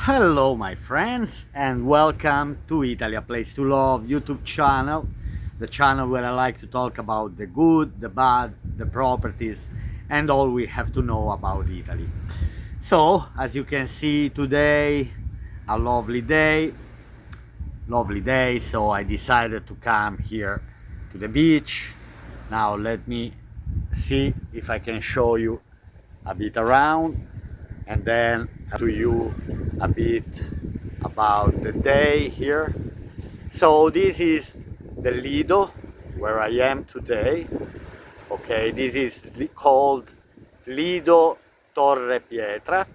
Hello my friends and welcome to Italy, a place to love YouTube channel, the channel where I like to talk about the good, the bad, the properties and all we have to know about Italy. So as you can see today, a lovely day, so I decided to come here to the beach. Now let me see if I can show you a bit around and then to you a bit about the day here. So this is the Lido where I am today. Okay, this is called Lido Torre Pietra.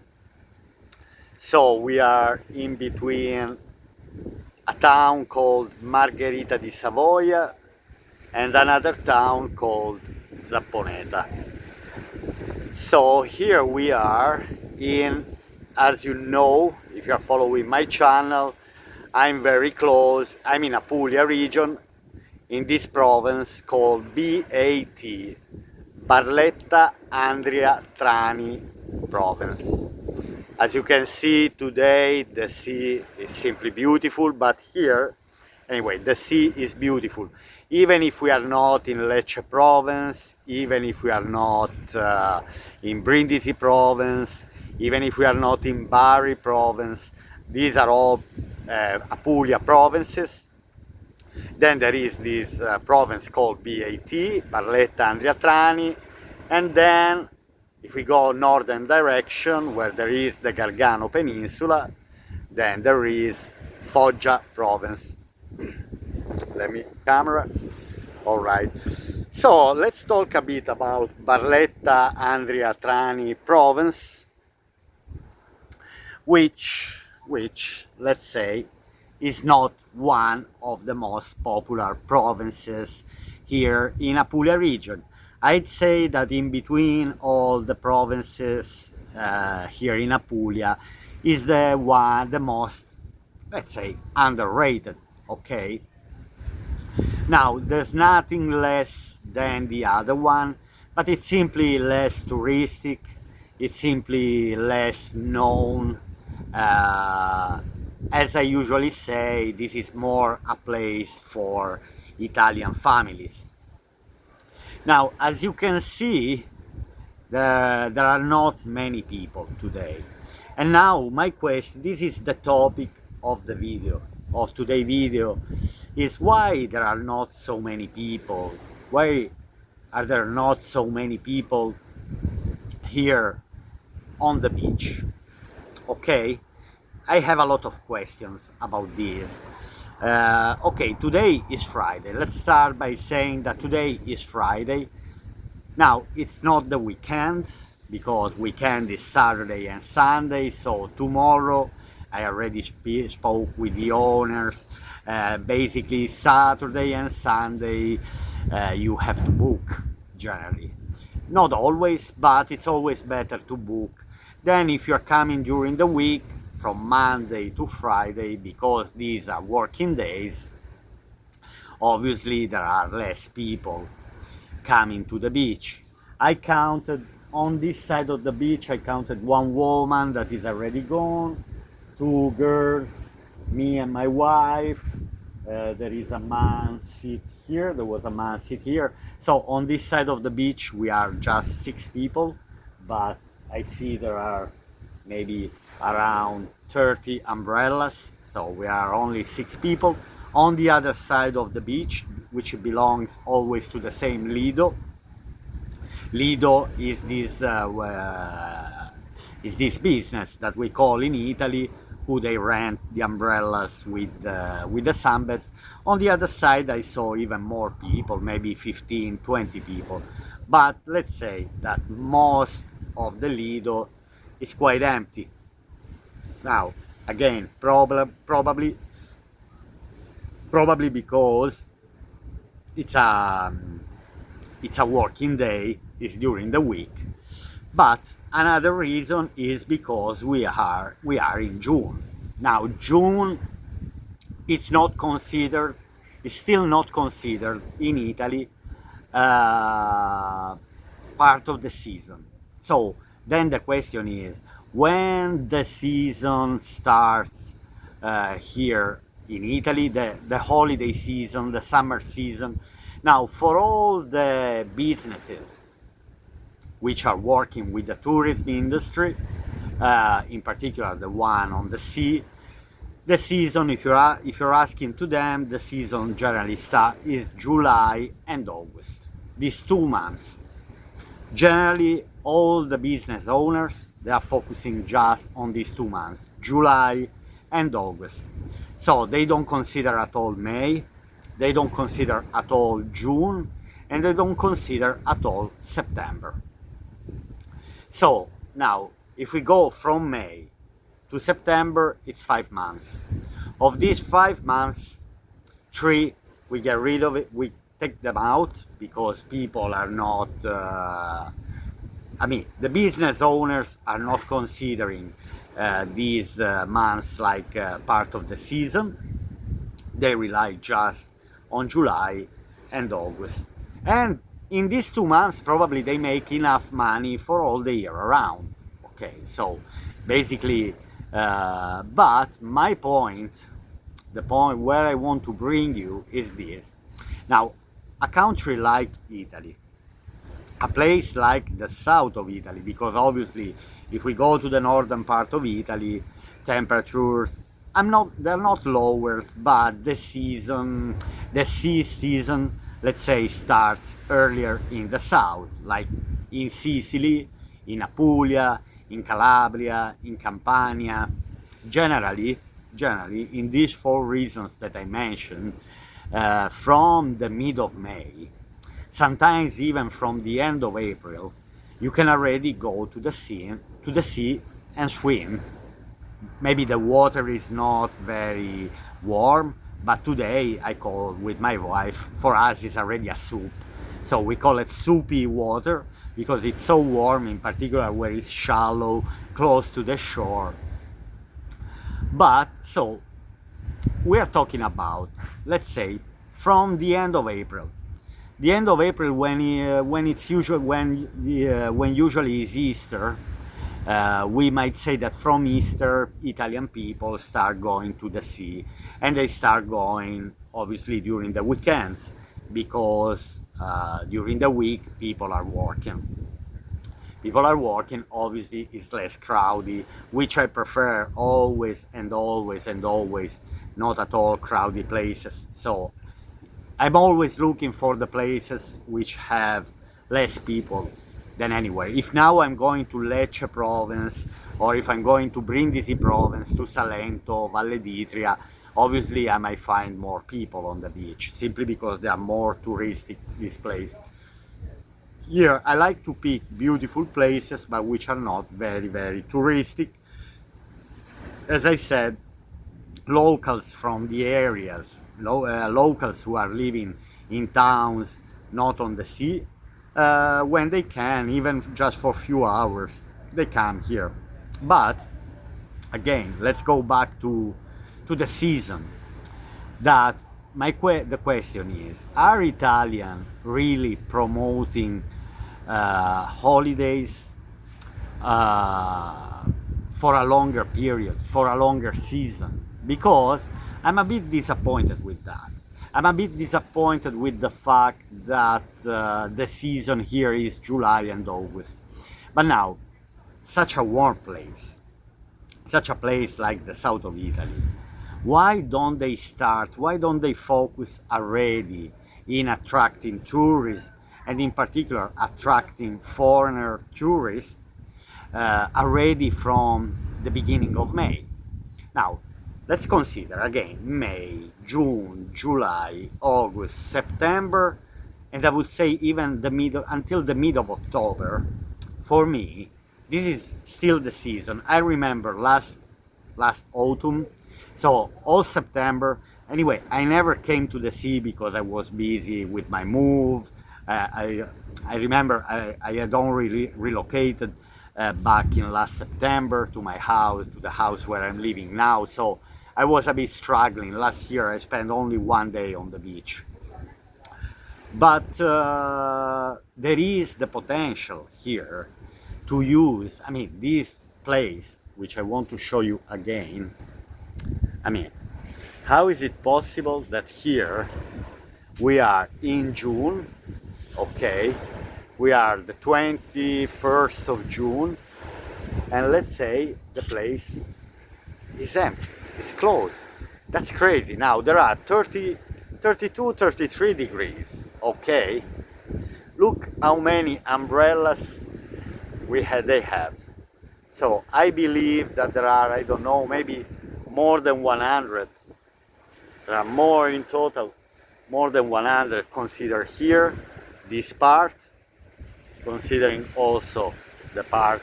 So we are in between a town called Margherita di Savoia and another town called Zapponeta. So here we are in, as you know, if you are following my channel, I'm very close, I'm in Apulia region, in this province called BAT, Barletta Andria Trani province. As you can see today, the sea is simply beautiful, but here, anyway, the sea is beautiful. Even if we are not in Lecce province, even if we are not in Brindisi province, even if we are not in Bari province, these are all Apulia provinces. Then there is this province called BAT, Barletta Andria Trani, and then if we go northern direction, where there is the Gargano Peninsula, then there is Foggia province. Let me camera. All right. So let's talk a bit about Barletta Andria Trani province, which let's say is not one of the most popular provinces here in Apulia region. I'd say that in between all the provinces here in Apulia is the most, let's say, underrated. Okay. Now there's nothing less than the other one, but it's simply less touristic. It's simply less known. As I usually say, this is more a place for Italian families. Now, as you can see, there are not many people today. And now my question, this is the topic of the video, of today's video, is why there are not so many people? Why are there not so many people here on the beach? Okay, I have a lot of questions about this. Okay, today is Friday. Let's start by saying that today is Friday. Now, it's not the weekend, because weekend is Saturday and Sunday, so tomorrow I already spoke with the owners. Basically, Saturday and Sunday you have to book, generally. Not always, but it's always better to book than if you're coming during the week, from Monday to Friday, because these are working days. Obviously, there are less people coming to the beach. I counted on this side of the beach, I counted one woman that is already gone, two girls, me and my wife. There is a man sit here, there was a man sit here. So on this side of the beach we are just 6 people, but I see there are maybe around 30 umbrellas, so we are only 6 people. On the other side of the beach, which belongs always to the same Lido. Lido is this business that we call in Italy, who they rent the umbrellas with the sunbeds. On the other side I saw even more people, maybe 15, 20 people. But let's say that most of the Lido is quite empty. Now, again, probably because it's a working day, it's during the week. But another reason is because we are in June. Now, June it's still not considered in Italy part of the season. So then the question is, when the season starts here in Italy, the holiday season, the summer season. Now, for all the businesses which are working with the tourism industry, in particular the one on the sea, the season, if you're asking to them, the season generally is July and August. These 2 months. Generally, all the business owners, they are focusing just on these 2 months, July and August. So they don't consider at all May, they don't consider at all June, and they don't consider at all September. So now, if we go from May to September, it's 5 months. Of these 5 months, 3 we get rid of it, we take them out because people are not, the business owners are not considering these months like part of the season. They rely just on July and August. And in these 2 months, probably they make enough money for all the year around. Okay, so basically, but my point, the point where I want to bring you is this. Now, a country like Italy, a place like the south of Italy, because obviously if we go to the northern part of Italy, temperatures, they're not lowers, but the sea season, let's say, starts earlier in the south, like in Sicily, in Apulia, in Calabria, in Campania. Generally, in these 4 reasons that I mentioned, from the mid of May, sometimes even from the end of April, you can already go to the sea and swim. Maybe the water is not very warm, but today I call with my wife, for us it's already a soup. So we call it soupy water because it's so warm, in particular where it's shallow, close to the shore. But so we are talking about, let's say, from the end of April. The end of April, when usually is Easter, we might say that from Easter, Italian people start going to the sea, and they start going obviously during the weekends, because during the week people are working. Obviously it's less crowded, which I prefer always and always and always, not at all crowded places. So I'm always looking for the places which have less people than anywhere. If now I'm going to Lecce province, or if I'm going to Brindisi province, to Salento, Valle d'Itria, obviously I might find more people on the beach, simply because there are more touristic this place. Here I like to pick beautiful places, but which are not very, very touristic. As I said, locals from the areas, locals who are living in towns not on the sea, when they can, even just for a few hours, they come here. But again, let's go back to the season. That the question is: are Italians really promoting holidays for a longer period, for a longer season? Because I'm a bit disappointed with that. I'm a bit disappointed with the fact that the season here is July and August. But now, such a warm place, such a place like the south of Italy, why don't they focus already in attracting tourists, and in particular attracting foreigner tourists already from the beginning of May? Now, let's consider again May, June, July, August, September, and I would say even until the mid of October. For me, this is still the season. I remember last autumn, so all September. Anyway, I never came to the sea because I was busy with my move. I remember I had already relocated back in last September to my house, to the house where I'm living now. So I was a bit struggling. Last year I spent only one day on the beach. But there is the potential here to use, these place, which I want to show you again, I mean, how is it possible that here we are in June, okay, we are the 21st of June, and let's say the place is empty, it's closed. That's crazy. Now there are 30, 32, 33 degrees, okay? Look how many umbrellas they have. So I believe that there are, I don't know, maybe more than 100. There are more in total, more than 100. Consider here, this part, considering also the part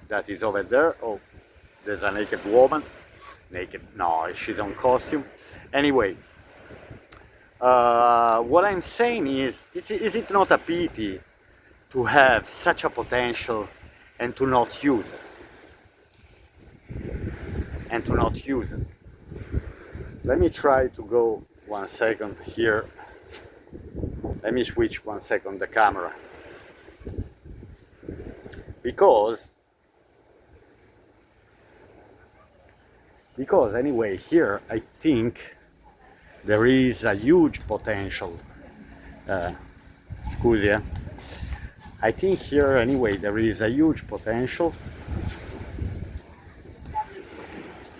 that is over there. Oh, there's a naked woman. Naked, no, she's on costume. Anyway, what I'm saying is it not a pity to have such a potential and to not use it? Let me try to go 1 second here. Let me switch 1 second the camera. Because anyway, here I think there is a huge potential. Scusi, I think here anyway there is a huge potential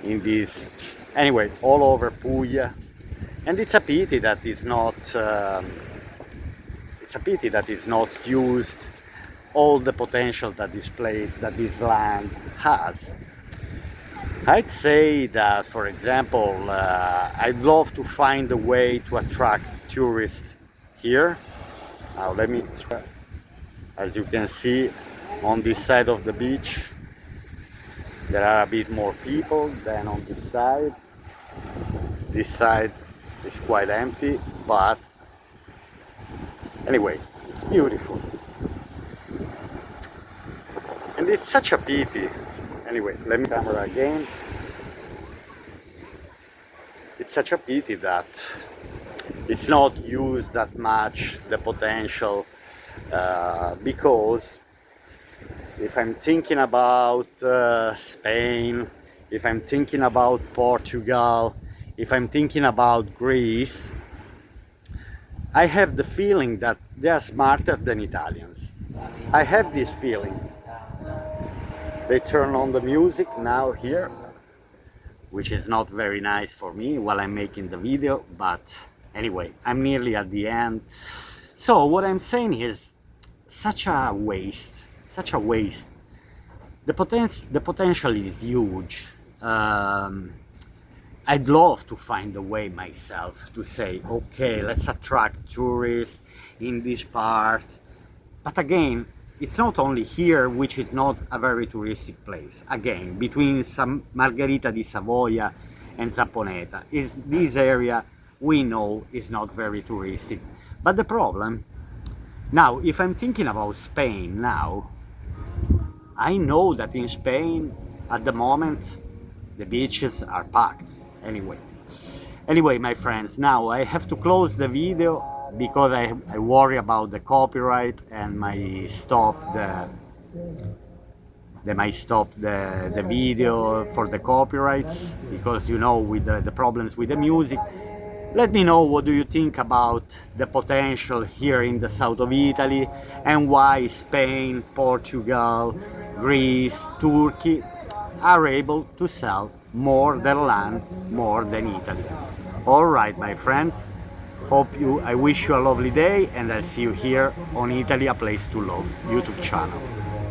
in this, anyway, all over Puglia, and it's a pity that is not used all the potential that this place, that this land has. I'd say that, for example, I'd love to find a way to attract tourists here. Now let me try. As you can see, on this side of the beach there are a bit more people than on this side. This side is quite empty, but anyway, it's beautiful. And it's such a pity. Anyway, let me camera again. It's such a pity that it's not used that much, the potential, because if I'm thinking about Spain, if I'm thinking about Portugal, if I'm thinking about Greece, I have the feeling that they are smarter than Italians. I have this feeling. They turn on the music now here, which is not very nice for me while I'm making the video, but anyway, I'm nearly at the end. So what I'm saying is such a waste. The potential is huge. I'd love to find a way myself to say, okay, let's attract tourists in this part. But again, it's not only here, which is not a very touristic place. Again, between Margherita di Savoia and Zapponeta, this area we know is not very touristic. But the problem, now, if I'm thinking about Spain now, I know that in Spain, at the moment, the beaches are packed. Anyway, my friends, now I have to close the video because I worry about the copyright and might stop the video for the copyrights, because you know, with the problems with the music. Let me know what do you think about the potential here in the south of Italy, and why Spain, Portugal, Greece, Turkey are able to sell more their land more than Italy. Alright, my friends, I wish you a lovely day, and I'll see you here on Italy, a Place to Love YouTube channel.